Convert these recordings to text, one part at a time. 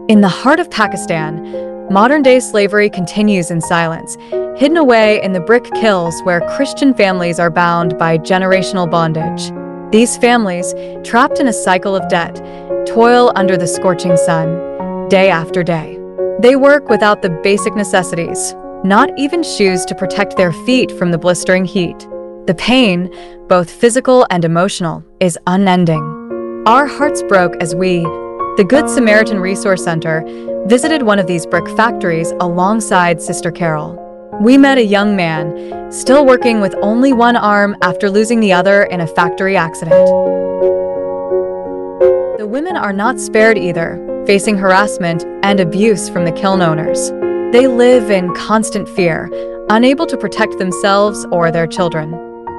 In the heart of Pakistan, modern-day slavery continues in silence, hidden away in the brick kilns where Christian families are bound by generational bondage. These families, trapped in a cycle of debt, toil under the scorching sun, day after day. They work without the basic necessities, not even shoes to protect their feet from the blistering heat. The pain, both physical and emotional, is unending. Our hearts broke as we, the Good Samaritan Resource Center, visited one of these brick factories alongside Sister Carol. We met a young man, still working with only one arm after losing the other in a factory accident. The women are not spared either, facing harassment and abuse from the kiln owners. They live in constant fear, unable to protect themselves or their children.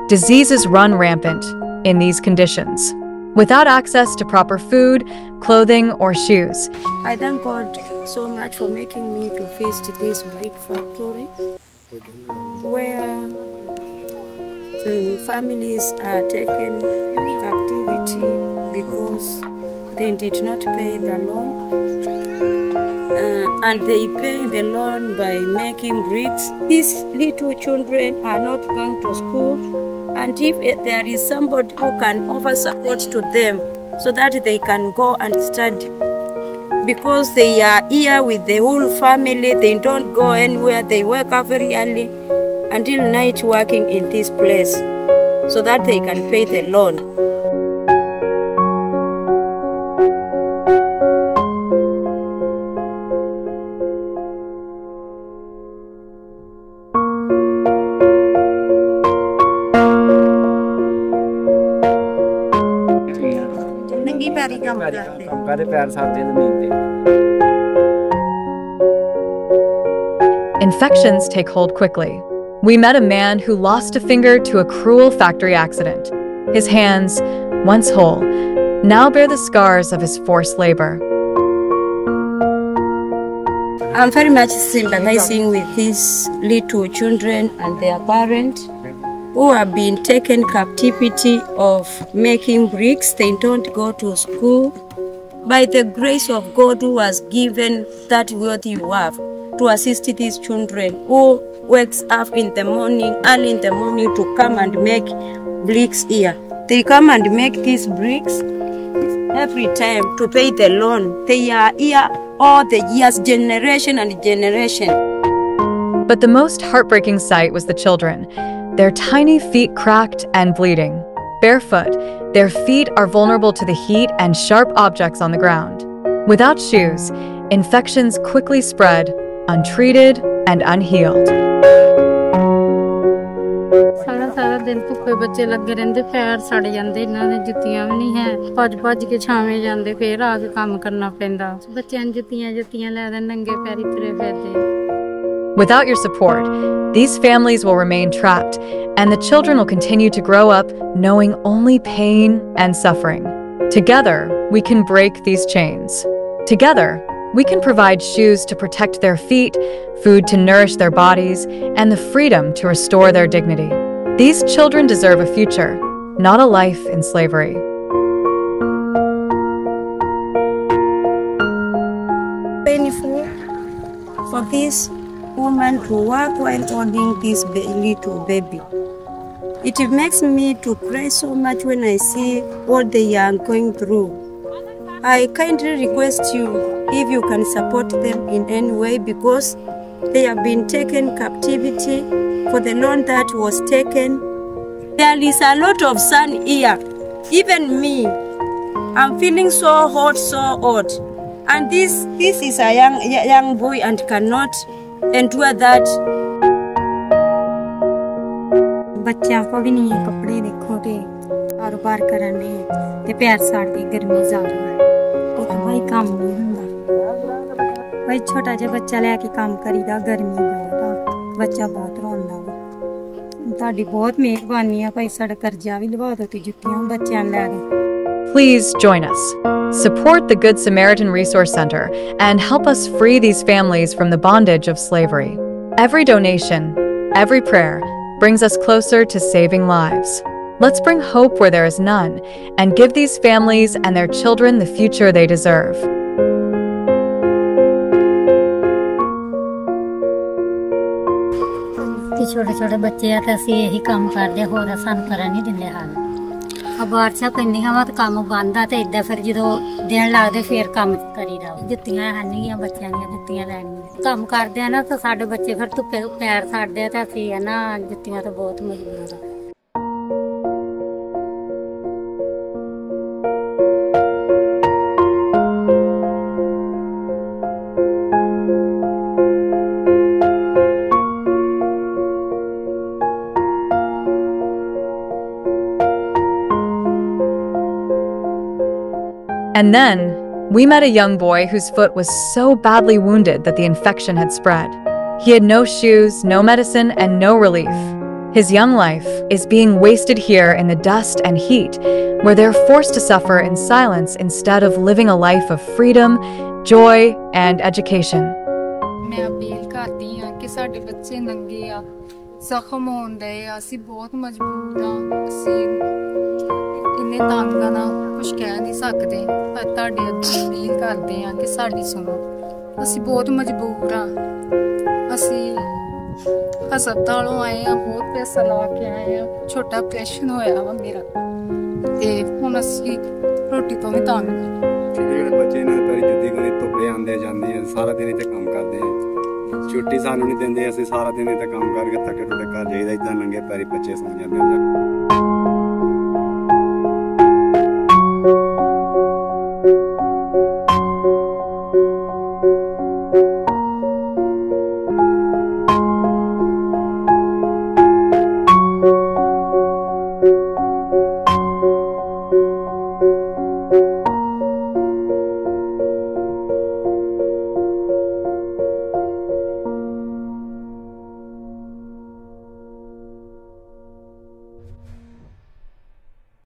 Diseases run rampant in these conditions. Without access to proper food, clothing, or shoes. I thank God so much for making me to visit this brick factory where the families are taken captivity because they did not pay the loan. And they pay the loan by making bricks. These little children are not going to school. And if there is somebody who can offer support to them so that they can go and study, because they are here with the whole family, they don't go anywhere, they wake up very early until night working in this place so that they can pay the loan. Infections take hold quickly. We met a man who lost a finger to a cruel factory accident. His hands, once whole, now bear the scars of his forced labor. I'm very much sympathizing with these little children and their parents who have been taken captivity of making bricks. They don't go to school. By the grace of God who has given that wealth you have to assist these children who wakes up in the morning, early in the morning to come and make bricks here. They come and make these bricks every time to pay the loan. They are here all the years, generation and generation. But the most heartbreaking sight was the children, their tiny feet cracked and bleeding. Barefoot, their feet are vulnerable to the heat and sharp objects on the ground. Without shoes, infections quickly spread, untreated and unhealed. सारा दिन भुखे बच्चे लगे रहंदे पैर सड़ जांदे इन्हां दे जुत्तियां भी नहीं है भज के छावें जांदे फिर आके काम करना पैंदा बच्चें जुत्तियां लै दे नंगे पैरी तुरे फिरदे. Without your support, these families will remain trapped, and the children will continue to grow up knowing only pain and suffering. Together, we can break these chains. Together, we can provide shoes to protect their feet, food to nourish their bodies, and the freedom to restore their dignity. These children deserve a future, not a life in slavery. Painful for this woman to work while holding this little baby. It makes me to cry so much when I see what they are going through. I kindly request you if you can support them in any way because they have been taken captivity for the loan that was taken. There is a lot of sun here. Even me, I'm feeling so hot, so hot. And this is a young boy and cannot endure that. बच्चों को भी नहीं है कपड़े देखो ते कारोबार करने ते पैर साड़ के गर्मी ज़्यादा है तो भाई काम नहीं होता भाई छोटा जा बच्चा लेके काम करीदा गर्मी बहुत बच्चा बहुत रोंदा ताड़ी बहुत मेहरबानी है भाई साड़ा कर्जा भी लवा दो ते जुत्तियां बच्चों ले दो. Please join us. Support the Good Samaritan Resource Center and help us free these families from the bondage of slavery. Every donation, every prayer, brings us closer to saving lives. Let's bring hope where there is none and give these families and their children the future they deserve. ਛੋਟੇ ਛੋਟੇ ਬੱਚੇ ਆ ਤੇ ਅਸੀਂ ਇਹੀ ਕੰਮ ਕਰਦੇ, ਹੋਰ ਸਾਨੂੰ ਕਰਨ ਨਹੀਂ ਦਿੰਦੇ ਹਾਲ। ਬਾਰਿਸ਼ਾਂ ਪੈਂਦੀਆਂ ਵਾ ਤੇ ਕੰਮ ਬੰਦ ਆ ਤੇ ਏਦਾਂ ਫਿਰ ਜਦੋਂ ਦਿਨ ਲੱਗਦੇ ਫਿਰ ਕੰਮ ਕਰੀਦਾ। ਜੁੱਤੀਆਂ ਹੈਨੀਆਂ ਬੱਚਿਆਂ ਦੀਆਂ, ਜੁੱਤੀਆਂ ਲੈਣੀਆਂ। ਕੰਮ ਕਰਦੇ ਆ ਨਾ ਤਾਂ ਸਾਡੇ ਬੱਚੇ ਫਿਰ ਧੁੱਪੇ ਪੈਰ ਛੱਡਦੇ ਆ ਤੇ ਅਸੀਂ ਨਾ ਜੁੱਤੀਆਂ ਤੋਂ ਬਹੁਤ ਮਜਬੂਰ ਆ। And then, we met a young boy whose foot was so badly wounded that the infection had spread. He had no shoes, no medicine, and no relief. His young life is being wasted here in the dust and heat, where they're forced to suffer in silence instead of living a life of freedom, joy, and education. मैं appeal करती हाँ कि साडे बच्चे नंगे आ, जख्म होंदे आ, असीं बहुत मजबूर हाँ, असीं इन्ने तंग आ ना कुछ कह नहीं सकते, पर तुहाडे अगे अपील करते हैं कि साडी सुनो। असीं बहुत मजबूर हाँ, असीं हस्पतालों आए हाँ, बहुत पैसा ला के आए हाँ, छोटा ऑपरेशन होया वा मेरा ते हुण असीं रोटी तो भी तंग हाँ। ਜਿਹੜੇ ਬੱਚੇ ਨਾਲ ਤੇਰੀ ਜੁੱਤੀ ਕੋਲੇ ਧੁੱਪੇ ਆਉਂਦੇ ਜਾਂਦੇ ਆ, ਸਾਰਾ ਦਿਨ ਇੱਥੇ ਕੰਮ ਕਰਦੇ ਆ, ਛੁੱਟੀ ਸਾਨੂੰ ਨਹੀਂ ਦਿੰਦੇ। ਅਸੀਂ ਸਾਰਾ ਦਿਨ ਇੱਥੇ ਕੰਮ ਕਰਕੇ ਥੱਕੇ ਟੁੱਟੇ ਘਰ ਜਾਈਦਾ, ਏਦਾਂ ਨੰਗੇ ਪੈਰੀ ਬੱਚੇ ਸੌਂ ਜਾਂਦੇ ਹੁੰਦੇ।